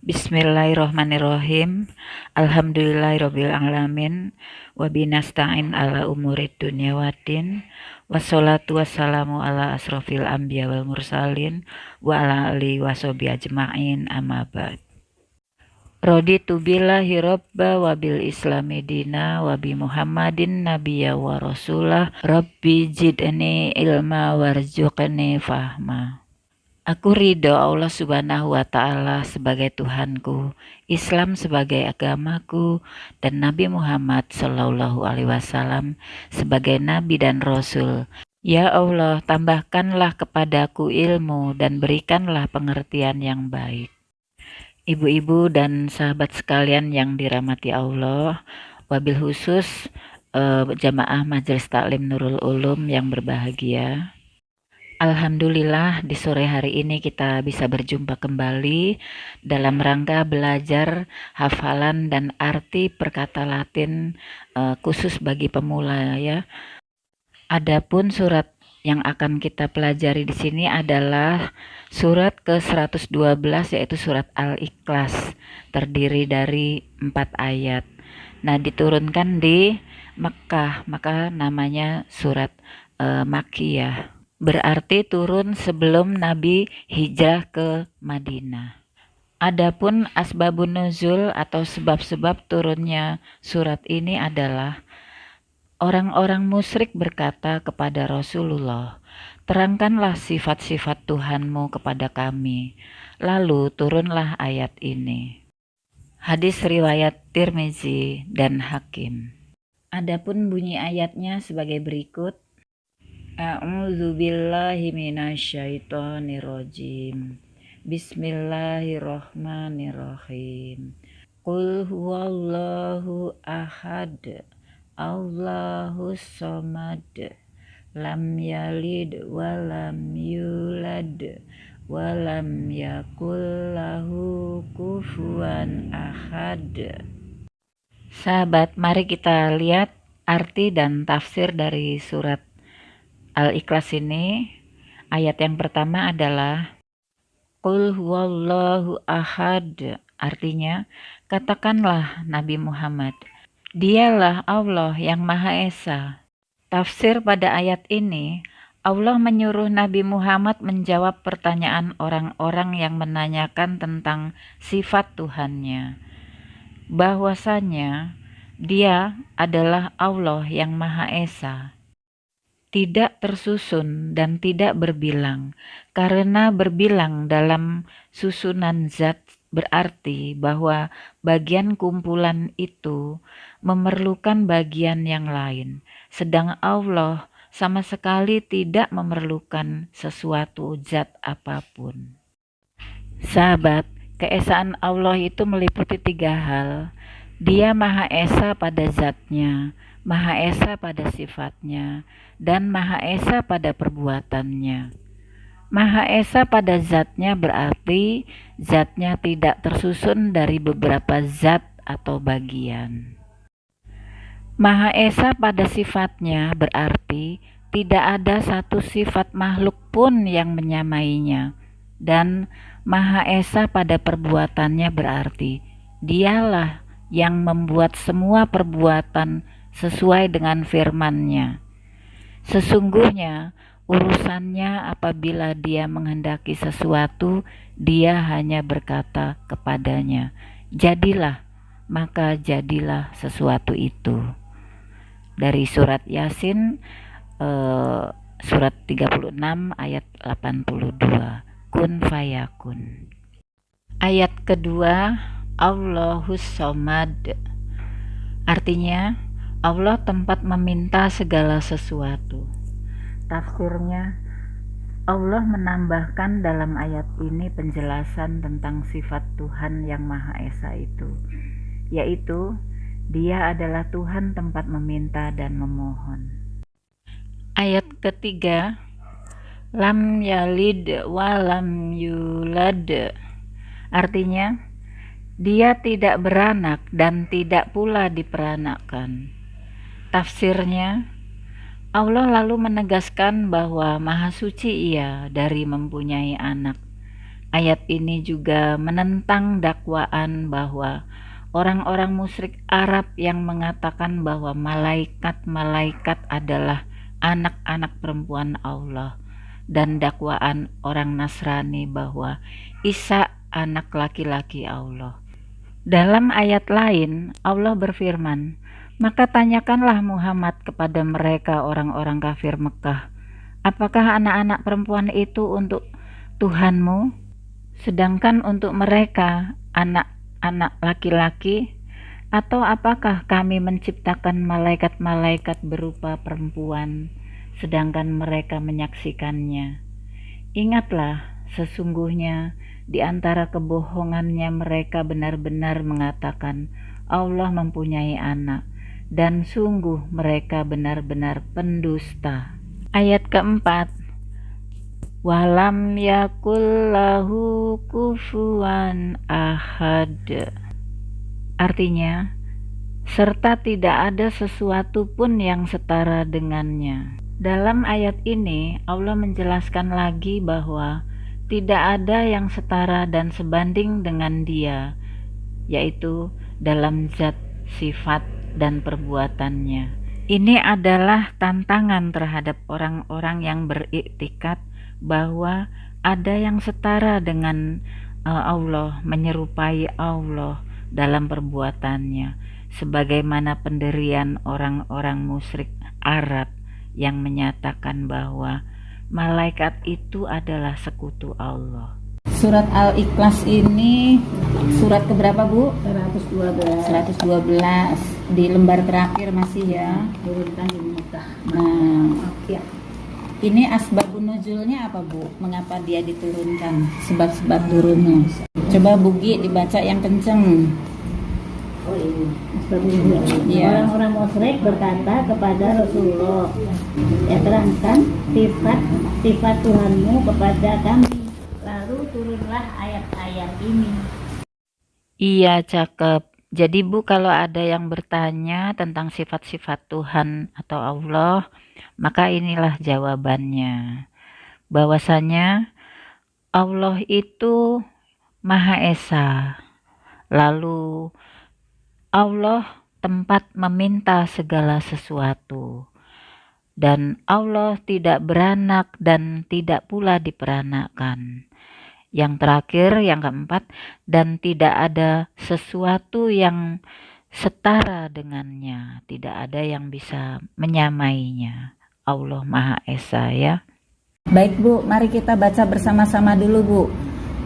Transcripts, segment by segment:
Bismillahirrahmanirrahim. Alhamdulillahirabbil alamin. Wa binasta'in ala umurid dunya waddin. Wassalatu wassalamu ala asrofil anbiya wal mursalin wa ala alihi washabihi ajmain, amma ba'd. Raditu billahi robba wa bil islami dina wa bi Muhammadin nabiyya wa rasulah. Rabbi zidni ilma warzuqni fahma. Aku ridho Allah Subhanahu wa Ta'ala sebagai Tuhanku, Islam sebagai agamaku, dan Nabi Muhammad Sallallahu Alaihi Wasallam sebagai Nabi dan Rasul. Ya Allah, tambahkanlah kepadaku ilmu dan berikanlah pengertian yang baik. Ibu-ibu dan sahabat sekalian yang dirahmati Allah, wabil khusus jamaah Majelis Taklim Nurul Ulum yang berbahagia. Alhamdulillah di sore hari ini kita bisa berjumpa kembali dalam rangka belajar hafalan dan arti perkata Latin khusus bagi pemula ya. Adapun surat yang akan kita pelajari di sini adalah surat ke-112 yaitu surat Al-Ikhlas, terdiri dari 4 ayat. Nah, diturunkan di Mekkah, maka namanya surat Makkiyah. Berarti turun sebelum Nabi hijrah ke Madinah. Adapun asbabun nuzul atau sebab-sebab turunnya surat ini adalah orang-orang musyrik berkata kepada Rasulullah, "Terangkanlah sifat-sifat Tuhanmu kepada kami." Lalu turunlah ayat ini. Hadis riwayat Tirmizi dan Hakim. Adapun bunyi ayatnya sebagai berikut. A'udzubillahi minasyaitonirrajim. Bismillahirrahmanirrahim. Qul huwallahu ahad. Allahus samad. Lam yalid walam yulad walam yakul lahu kufuwan ahad. Sahabat, mari kita lihat arti dan tafsir dari surat Al-Ikhlas ini. Ayat yang pertama adalah Qul huwallahu ahad, artinya katakanlah Nabi Muhammad, Dialah Allah yang Maha Esa. Tafsir pada ayat ini, Allah menyuruh Nabi Muhammad menjawab pertanyaan orang-orang yang menanyakan tentang sifat Tuhannya, bahwasanya Dia adalah Allah yang Maha Esa, tidak tersusun dan tidak berbilang, karena berbilang dalam susunan zat berarti bahwa bagian kumpulan itu memerlukan bagian yang lain, sedang Allah sama sekali tidak memerlukan sesuatu zat apapun. Sahabat, keesaan Allah itu meliputi 3 hal. Dia Maha Esa pada zatnya, Maha Esa pada sifatnya, dan Maha Esa pada perbuatannya. Maha Esa pada zatnya berarti zatnya tidak tersusun dari beberapa zat atau bagian. Maha Esa pada sifatnya berarti tidak ada satu sifat makhluk pun yang menyamainya. Dan Maha Esa pada perbuatannya berarti Dialah yang membuat semua perbuatan sesuai dengan firman-Nya. Sesungguhnya urusannya apabila Dia menghendaki sesuatu, Dia hanya berkata kepadanya, "Jadilah," maka jadilah sesuatu itu. Dari surat Yasin surat 36 ayat 82, kun fayakun. Ayat kedua, Allahus samad, artinya Allah tempat meminta segala sesuatu. Tafsirnya, Allah menambahkan dalam ayat ini penjelasan tentang sifat Tuhan yang Maha Esa itu, yaitu Dia adalah Tuhan tempat meminta dan memohon. Ayat ketiga, lam yalid wa lam yulad, artinya Dia tidak beranak dan tidak pula diperanakkan. Tafsirnya, Allah lalu menegaskan bahwa Maha Suci Ia dari mempunyai anak. Ayat ini juga menentang dakwaan bahwa orang-orang musyrik Arab yang mengatakan bahwa malaikat-malaikat adalah anak-anak perempuan Allah, dan dakwaan orang Nasrani bahwa Isa anak laki-laki Allah. Dalam ayat lain, Allah berfirman, "Maka tanyakanlah Muhammad kepada mereka orang-orang kafir Mekah, apakah anak-anak perempuan itu untuk Tuhanmu? Sedangkan untuk mereka anak-anak laki-laki, atau apakah kami menciptakan malaikat-malaikat berupa perempuan, sedangkan mereka menyaksikannya? Ingatlah, sesungguhnya di antara kebohongannya mereka benar-benar mengatakan Allah mempunyai anak, dan sungguh mereka benar-benar pendusta." Ayat keempat, walam yakul lahu kufuwan ahad. Artinya, serta tidak ada sesuatu pun yang setara dengannya. Dalam ayat ini, Allah menjelaskan lagi bahwa tidak ada yang setara dan sebanding dengan Dia, yaitu dalam zat, sifat, dan perbuatannya. Ini adalah tantangan terhadap orang-orang yang beriktikad bahwa ada yang setara dengan Allah, menyerupai Allah dalam perbuatannya, sebagaimana pendirian orang-orang musyrik Arab yang menyatakan bahwa malaikat itu adalah sekutu Allah. Surat Al-Ikhlas ini surat keberapa, Bu? 112. 112 di lembar terakhir masih ya. Turunkan di Mekah. Nah, Ya. ini asbabun nuzulnya apa, Bu? Mengapa dia diturunkan? Sebab-sebab turunnya. Coba Bugi dibaca yang kenceng. Oh ini. Sebelumnya. Iya. Orang-orang musyrik berkata kepada Rasulullah, ya terangkan sifat Tuhanmu kepada kami. Lalu turunlah ayat-ayat ini. Iya, cakep. Jadi Bu, kalau ada yang bertanya tentang sifat-sifat Tuhan atau Allah, maka inilah jawabannya. Bahwasanya Allah itu Maha Esa. Lalu Allah tempat meminta segala sesuatu. Dan Allah tidak beranak dan tidak pula diperanakkan. Yang terakhir, yang keempat, dan tidak ada sesuatu yang setara dengannya, tidak ada yang bisa menyamainya. Allah Maha Esa ya. Baik Bu, mari kita baca bersama-sama dulu Bu.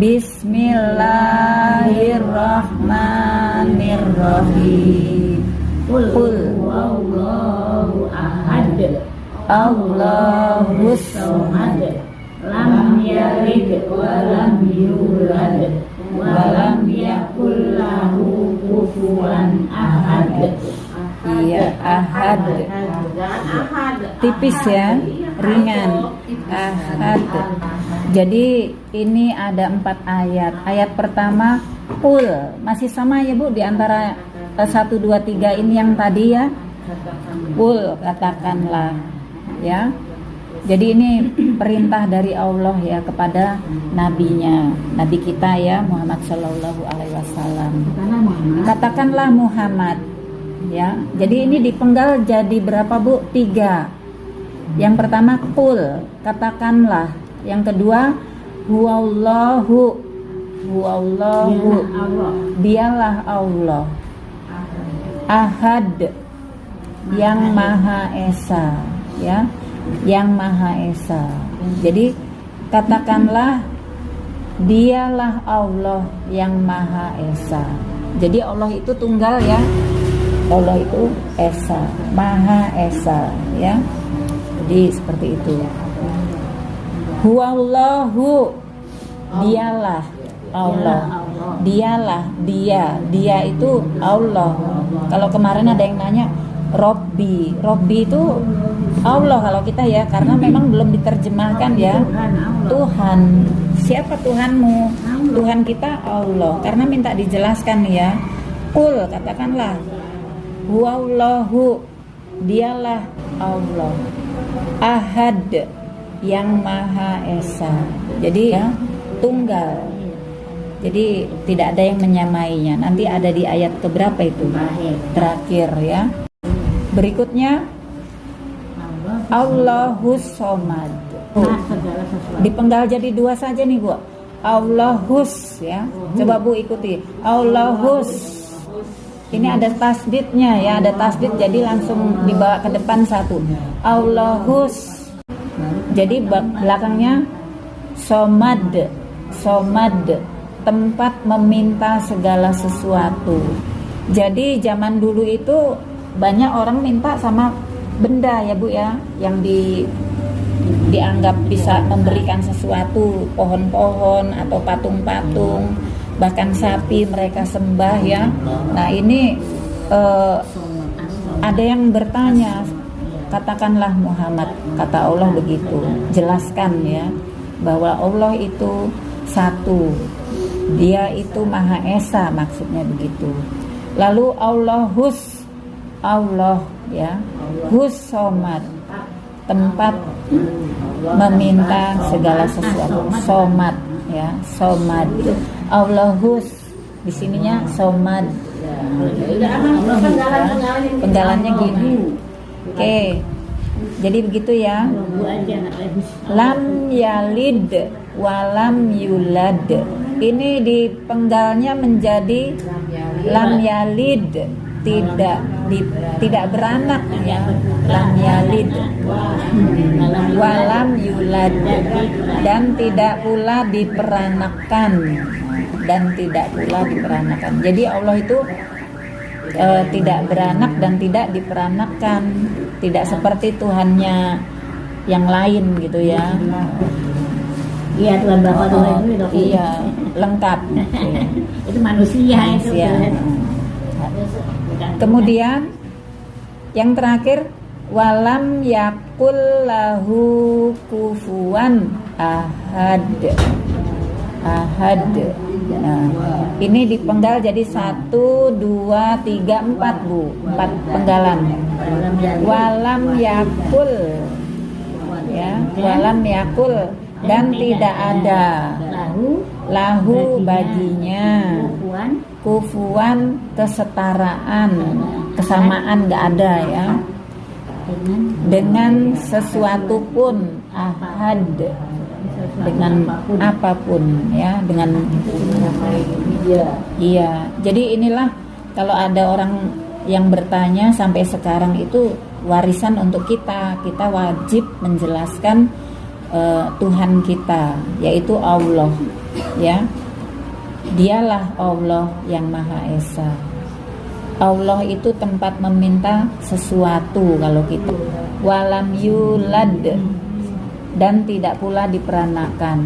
Bismillahirrahmanirrahim. Qul huwallahu ahad. Allahus Samad. Lam yalid wa lam yulad wa lam yakul lahu kufuwan ahad. Iya, ahad. Tipis ya, ringan. Ahad. Jadi ini ada 4 ayat. Ayat pertama, qul. Masih sama ya Bu di antara 1, 2, 3 ini yang tadi ya. Qul, katakanlah ya. Jadi ini perintah dari Allah ya kepada nabinya, nabi kita ya Muhammad Shallallahu Alaihi Wasallam. Katakanlah Muhammad ya. Jadi ini dipenggal jadi berapa Bu? 3. Yang pertama qul, katakanlah. Yang kedua huwallahu, dialah Allah. Ahad, yang Maha Esa ya. Yang Maha Esa. Jadi katakanlah dialah Allah yang Maha Esa. Jadi Allah itu tunggal ya. Allah itu Esa, Maha Esa ya. Jadi seperti itu. Huwallahu, dialah Allah. Dialah dia itu Allah. Kalau kemarin ada yang nanya Robbi itu Allah kalau kita ya, karena memang belum diterjemahkan ya. Tuhan, siapa Tuhanmu? Tuhan kita Allah, karena minta dijelaskan ya. Qul, katakanlah huwallahu, dialah Allah. Ahad, yang Maha Esa. Jadi ya, tunggal Jadi tidak ada yang menyamainya. Nanti ada di ayat keberapa itu? Terakhir ya. Berikutnya Allahus Somad. Segala sesuatu. Dipenggal jadi dua saja nih Bu. Allahus ya. Coba Bu ikuti. Allahus. Ini ada tasdidnya ya, ada tasdid jadi langsung dibawa ke depan satu. Allahus. Jadi belakangnya somad. Somad, tempat meminta segala sesuatu. Jadi zaman dulu itu banyak orang minta sama benda ya Bu ya, yang dianggap bisa memberikan sesuatu, pohon-pohon atau patung-patung, bahkan sapi mereka sembah ya. Nah ini ada yang bertanya, katakanlah Muhammad, kata Allah begitu, jelaskan ya bahwa Allah itu satu, Dia itu Maha Esa, maksudnya begitu. Lalu Allahus, Allah ya, Hus Somad, tempat meminta segala sesuatu. Somad ya, Somad. Allahus di sininya Somad. Penggalannya gini. Oke. Jadi begitu ya. Lam yalid walam yulad. Ini dipenggalnya menjadi lam yalid, tidak beranak ya. Lam yalid walam yulad, dan tidak pula diperanakan, Jadi Allah itu tidak beranak dan tidak diperanakan, tidak seperti Tuhannya yang lain gitu ya. Iya, Tuhan Bapa Tuhan itu. Iya, lengkap. Itu manusia. Kemudian yang terakhir, walam yakul lahu kufuwan ahad. Nah, ini dipenggal jadi 1, 2, 3, 4 Bu, 4 penggalan. Walam yakul ya, walam yakul, dan tidak ada lahu baginya kufuan, kesetaraan, kesamaan, nggak ada ya, dengan sesuatu pun, ahad, dengan apapun ya, dengan iya. Jadi inilah kalau ada orang yang bertanya sampai sekarang itu warisan untuk kita wajib menjelaskan Tuhan kita, yaitu Allah ya. Dialah Allah yang Maha Esa. Allah itu tempat meminta sesuatu kalau kita. Walam yulad, dan tidak pula diperanakan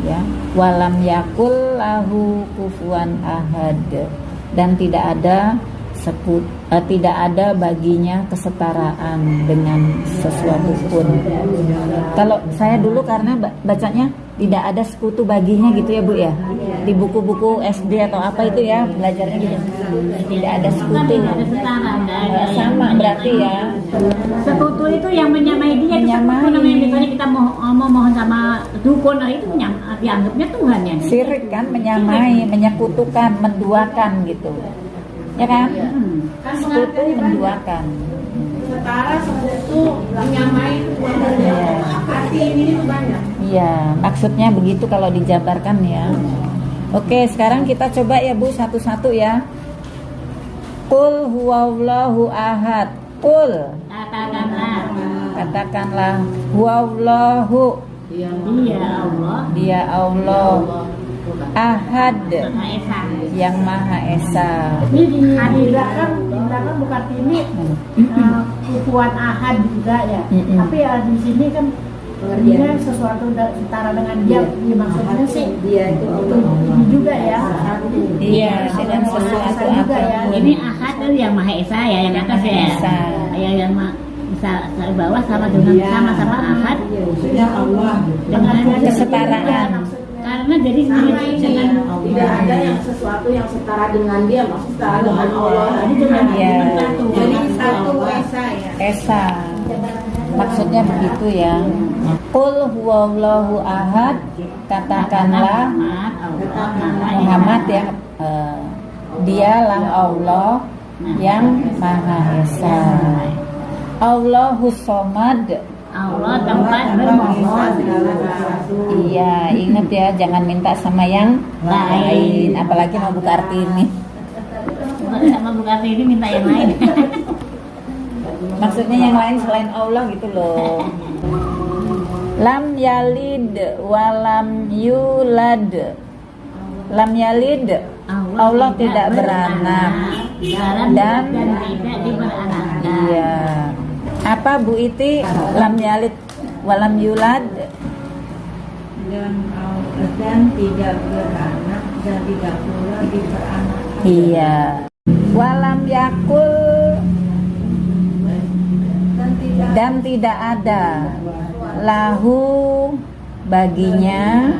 ya. Walam yakul lahu kufuwan ahad, dan tidak ada baginya kesetaraan dengan sesuatu pun. Kalau saya dulu karena bacanya tidak ada sekutu baginya gitu ya Bu ya, di buku-buku SD atau apa itu ya belajarnya gitu, tidak ada sekutu. Sama berarti ya, sekutu itu yang menyamai dia. Menyamai. Itu misalnya kita mau mohon sama dukun, itu dianggapnya Tuhan ya. Sirik kan, menyamai, menyekutukan, menduakan gitu ya kan. Sekutu menduakan. Setara sekutu menyamai arti ini banyak. Iya, maksudnya begitu kalau dijabarkan ya. Oke, sekarang kita coba ya Bu satu-satu ya. Qul huwallahu ahad. Qul, katakanlah huwallahu, dia Allah, ahad, yang Maha Esa. Ini di belakang bukan ini kufuwan ahad juga ya. Tapi ya di sini kan dia sesuatu setara dengan dia, maksudnya sih dia itu juga ya. Iya, dengan sesuatu juga ya. Ini ahad itu yang Maha Esa ya, yang atas ya. Yang bisa bawah sama dengan sama-sama ahad. Ya Allah. Dengan kesetaraan. Karena jadi dengan tidak ada yang sesuatu yang setara dengan dia, maksud setara dengan Allah. Iya. Jadi satu esa ya. Esa. Maksudnya begitu ya. Qul huwallahu ahad, katakanlah Muhammad ya, dialah Allah yang Maha Esa. Allahus Somad, Allah tempat bermohon. iya ingat ya, jangan minta sama yang lain, apalagi mau buka Kartini. Sama Bu Kartini minta yang lain. Maksudnya yang lain selain Allah gitu loh. Lam yalid walam yulad. Lam yalid, Allah tidak beranak dan tidak diberanakan. iya. Apa Bu Iti? Lam yalid walam yulad dan tidak beranak dan tidak pula diperanakan. iya. Walam yakul dan tidak ada lahu baginya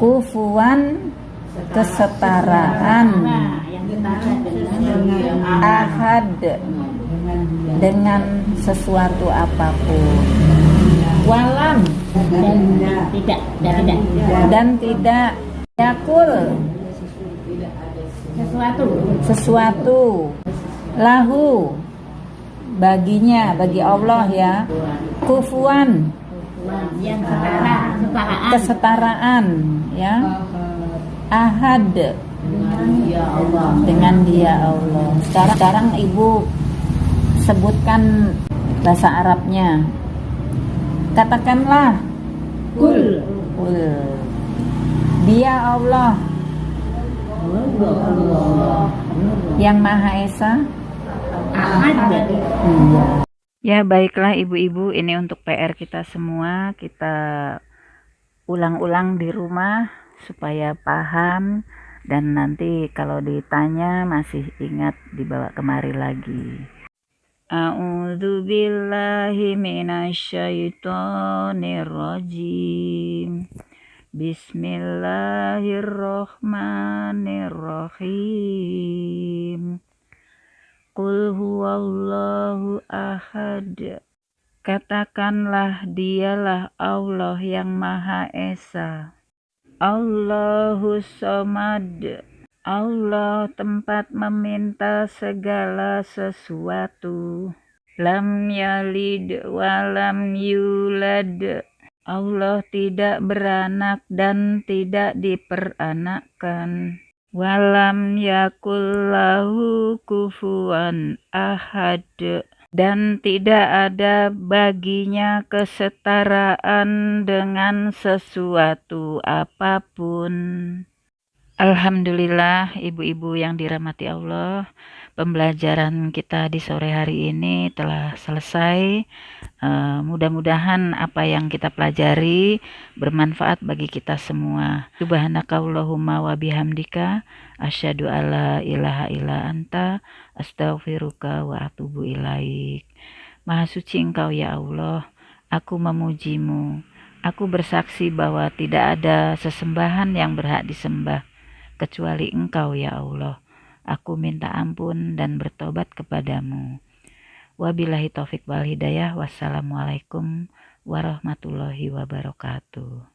kufuan kesetaraan Yang setara dengan ahad dengan sesuatu apapun. Walam dan tidak yakul sesuatu lahu baginya, bagi Allah ya, kufuan yang setara, kesetaraan ya, ahad dengan dia Allah. Sekarang Ibu sebutkan bahasa Arabnya. Katakanlah Kul. Dia Allah yang Maha Esa. Ya baiklah ibu-ibu, ini untuk PR kita semua. Kita ulang-ulang di rumah supaya paham, dan nanti kalau ditanya masih ingat dibawa kemari lagi. A'udzu billahi minasyaitonir rajim. Bismillahirrahmanirrahim. Qul huwallahu ahad. Katakanlah dialah Allah yang Maha Esa. Allahus Somad. Allah tempat meminta segala sesuatu. Lam yalid walam yulad. Allah tidak beranak dan tidak diperanakkan. Walam yakul lahu kufuwan ahad. Dan tidak ada baginya kesetaraan dengan sesuatu apapun. Alhamdulillah ibu-ibu yang dirahmati Allah, pembelajaran kita di sore hari ini telah selesai. Mudah-mudahan apa yang kita pelajari bermanfaat bagi kita semua. Subhanakallahumma wa bihamdika asyhadu alla ilaha illa anta astaghfiruka wa atubu ilaik. Maha suci Engkau ya Allah, aku memujimu. Aku bersaksi bahwa tidak ada sesembahan yang berhak disembah kecuali Engkau ya Allah. Aku minta ampun dan bertobat kepadamu. Wabillahi taufik wal hidayah. Wassalamualaikum warahmatullahi wabarakatuh.